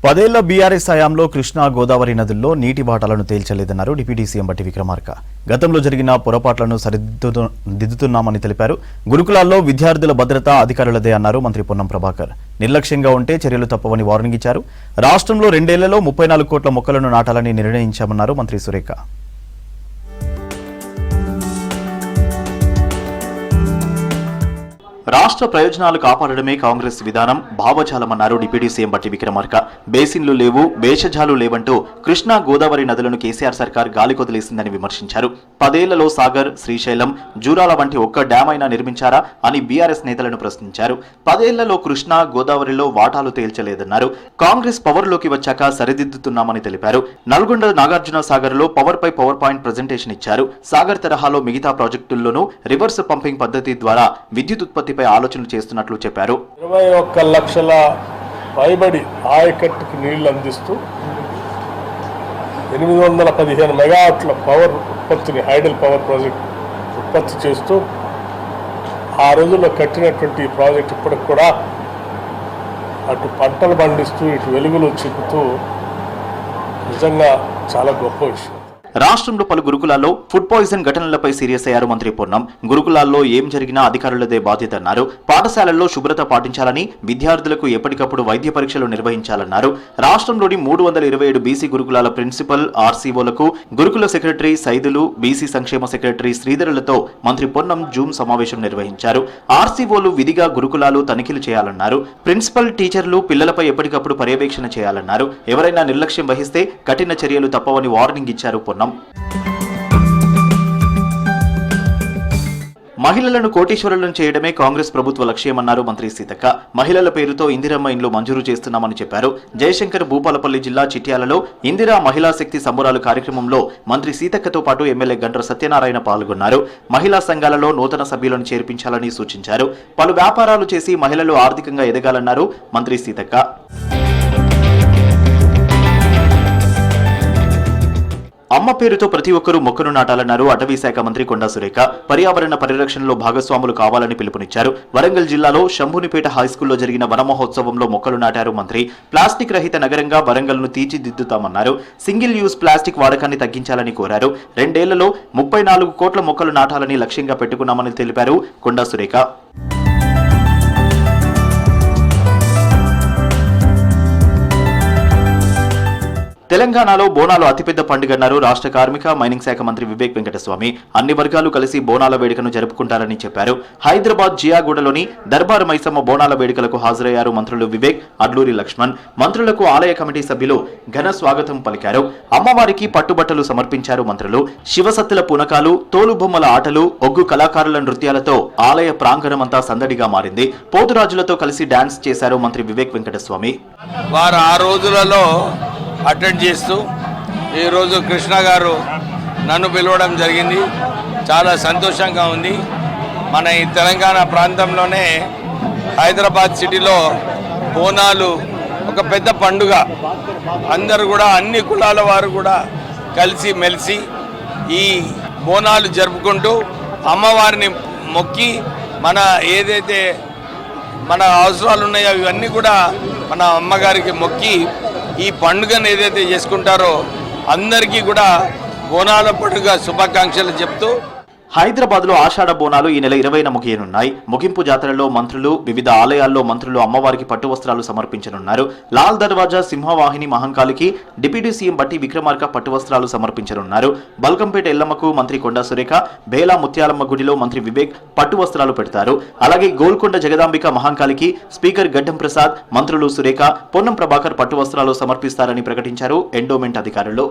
10 ఏళ్ల బీఆర్ఎస్ హయాంలో కృష్ణా గోదావరి నదుల్లో నీటి బాటలను తేల్చలేదన్నారు డిప్యూటీ సీఎం బట్టి విక్రమార్క. గతంలో జరిగిన పొరపాట్లను సరిదిద్దుతున్నామని తెలిపారు. గురుకులాల్లో విద్యార్థుల భద్రత అధికారులదే అన్నారు మంత్రి పొన్నం ప్రభాకర్. నిర్లక్ష్యంగా ఉంటే చర్యలు తప్పవని వార్నింగ్ ఇచ్చారు. రాష్ట్రంలో 2 ఏళ్లలో 34 కోట్ల మొక్కలను నాటాలని నిర్ణయించామన్నారు మంత్రి సురేఖ. రాష్ట్ర ప్రయోజనాలు కాపాడడమే కాంగ్రెస్ విధానం, భావజాలమన్నారు డిప్యూటీ సీఎం బట్టి విక్రమార్క. బేసిన్లు లేవు, భేషజాలు లేవంటూ కృష్ణా గోదావరి నదులను కేసీఆర్ సర్కార్ గాలికొదిలేసిందని విమర్శించారు. 10 ఏళ్లలో సాగర్, శ్రీశైలం, జూరాల వంటి ఒక్క డ్యాం అయినా నిర్మించారా అని బీఆర్ఎస్ నేతలను ప్రశ్నించారు. 10 ఏళ్లలో కృష్ణా గోదావరిలో వాటాలు తేల్చలేదన్నారు. కాంగ్రెస్ పవర్లోకి వచ్చాక సరిదిద్దుతున్నామని తెలిపారు. నల్గొండ నాగార్జున సాగర్ లో పవర్ పాయింట్ ప్రజెంటేషన్ ఇచ్చారు. సాగర్ తరహాలో మిగతా ప్రాజెక్టుల్లోనూ రివర్స్ పంపింగ్ పద్ధతి ద్వారా విద్యుత్ ఉత్పత్తి ఆలోచనలు చేస్తున్నట్లు చెప్పారు. 21 లక్షల పైబడి ఆయకట్టుకు నీళ్లు అందిస్తూ 815 మెగావాట్ల పవర్ ఉత్పత్తిని హైడల్ పవర్ ప్రాజెక్ట్ ఉత్పత్తి చేస్తూ ఆ రోజుల్లో కట్టినటువంటి ప్రాజెక్ట్ ఇప్పటికి కూడా అటు పంటలు పండిస్తూ ఇటు వెలుగులు చిక్కుతూ నిజంగా చాలా గొప్ప విషయం. రాష్ట్రంలో పలు గురుకులాల్లో ఫుడ్ పాయిజన్ ఘటనలపై సీరియస్ అయ్యారు మంత్రి పొన్నం. గురుకులాల్లో ఏం జరిగినా అధికారులదే బాధ్యత అన్నారు. పాఠశాలల్లో శుభ్రత పాటించాలని, విద్యార్థులకు ఎప్పటికప్పుడు వైద్య పరీక్షలు నిర్వహించాలన్నారు. రాష్ట్రంలోని 327 బీసీ గురుకులాల ప్రిన్సిపల్, ఆర్సీఓలకు గురుకుల సెక్రటరీ సైదులు, బీసీ సంక్షేమ సెక్రటరీ శ్రీధరులతో మంత్రి పొన్నం జూమ్ సమావేశం నిర్వహించారు. ఆర్సీఓలు విధిగా గురుకులాలు తనిఖీలు చేయాలన్నారు. ప్రిన్సిపల్, టీచర్లు పిల్లలపై ఎప్పటికప్పుడు పర్యవేక్షణ చేయాలన్నారు. ఎవరైనా నిర్లక్ష్యం వహిస్తే కఠిన చర్యలు తప్పవని వార్నింగ్ ఇచ్చారు పొన్నం. మహిళలను కోటీశ్వరులను చేయడమే కాంగ్రెస్ ప్రభుత్వ లక్ష్యమన్నారు మంత్రి సీతక్క. మహిళల పేరుతో ఇందిరమ్మ ఇండ్లు మంజూరు చేస్తున్నామని చెప్పారు. జయశంకర్ భూపాలపల్లి జిల్లా చిట్యాలలో ఇందిరా మహిళా శక్తి సంబరాలు కార్యక్రమంలో మంత్రి సీతక్కతో పాటు ఎమ్మెల్యే గండ్ర సత్యనారాయణ పాల్గొన్నారు. మహిళా సంఘాలలో నూతన సభ్యులను చేర్పించాలని సూచించారు. పలు వ్యాపారాలు చేసి మహిళలు ఆర్థికంగా ఎదగాలన్నారు మంత్రి సీతక్క. అమ్మ పేరుతో ప్రతి ఒక్కరూ మొక్కను నాటాలన్నారు అటవీ శాఖ మంత్రి కొండా సురేఖ. పర్యావరణ పరిరక్షణలో భాగస్వాములు కావాలని పిలుపునిచ్చారు. వరంగల్ జిల్లాలో శంభునిపేట హైస్కూల్లో జరిగిన వన మహోత్సవంలో మొక్కలు నాటారు మంత్రి. ప్లాస్టిక్ రహిత నగరంగా వరంగల్ను తీర్చిదిద్దుతామన్నారు. సింగిల్ యూజ్ ప్లాస్టిక్ వాడకాన్ని తగ్గించాలని కోరారు. 2 ఏళ్లలో 34 కోట్ల మొక్కలు నాటాలని లక్ష్యంగా పెట్టుకున్నామని తెలిపారు కొండా సురేఖ. తెలంగాణలో బోనాలు అతిపెద్ద పండుగన్నారు రాష్ట్ర కార్మిక, మైనింగ్ శాఖ మంత్రి వివేక్ వెంకటస్వామి. అన్ని వర్గాలు కలిసి బోనాల వేడుకను జరుపుకుంటారని చెప్పారు. హైదరాబాద్ జియాగూడలోని దర్బార్ మైసమ్మ బోనాల వేడుకలకు హాజరయ్యారు మంత్రులు వివేక్, అడ్లూరి లక్ష్మణ్. మంత్రులకు ఆలయ కమిటీ సభ్యులు ఘన స్వాగతం పలికారు. అమ్మవారికి పట్టుబట్టలు సమర్పించారు మంత్రులు. శివసత్తుల పునకాలు, తోలుబొమ్మల ఆటలు, ఒగ్గు కళాకారుల నృత్యాలతో ఆలయ ప్రాంగణమంతా సందడిగా మారింది. పోతురాజులతో కలిసి డాన్స్ చేశారు మంత్రి వివేక్ వెంకటస్వామి. వారు ఆ రోజులలో అటెండ్ చేస్తూ ఈరోజు కృష్ణ గారు నన్ను పిలవడం జరిగింది. చాలా సంతోషంగా ఉంది. మన ఈ తెలంగాణ ప్రాంతంలోనే హైదరాబాద్ సిటీలో బోనాలు ఒక పెద్ద పండుగ. అందరూ కూడా అన్ని కులాల వారు కూడా కలిసి మెలిసి ఈ బోనాలు జరుపుకుంటూ అమ్మవారిని మొక్కి మన ఏదైతే మన అవసరాలు ఉన్నాయో ఇవన్నీ కూడా మన అమ్మగారికి మొక్కి ఈ పండుగను ఏదైతే చేసుకుంటారో అందరికీ కూడా బోనాల పండుగ శుభాకాంక్షలు చెప్తూ హైదరాబాద్ లో ఆషాఢ బోనాలు ఈ నెల 20న ముగియనున్నాయి. ముగింపు జాతరలో మంత్రులు, వివిధ ఆలయాల్లో మంత్రులు అమ్మవారికి పట్టు వస్త్రాలు సమర్పించనున్నారు. లాల్ దర్వాజా, సింహవాహిని మహంకాళికి డిప్యూటీ సీఎం బట్టి విక్రమార్క పట్టు వస్త్రాలు సమర్పించనున్నారు. బల్కంపేట ఎల్లమ్మకు మంత్రి కొండా సురేఖ, బేలా ముత్యాలమ్మ గుడిలో మంత్రి వివేక్ పట్టు వస్త్రాలు పెడతారు. అలాగే గోల్కొండ జగదాంబిక మహంకాళికి స్పీకర్ గడ్డం ప్రసాద్, మంత్రులు సురేఖ, పొన్నం ప్రభాకర్ పట్టు వస్త్రాలు సమర్పిస్తారని ప్రకటించారు ఎండోమెంట్ అధికారులు.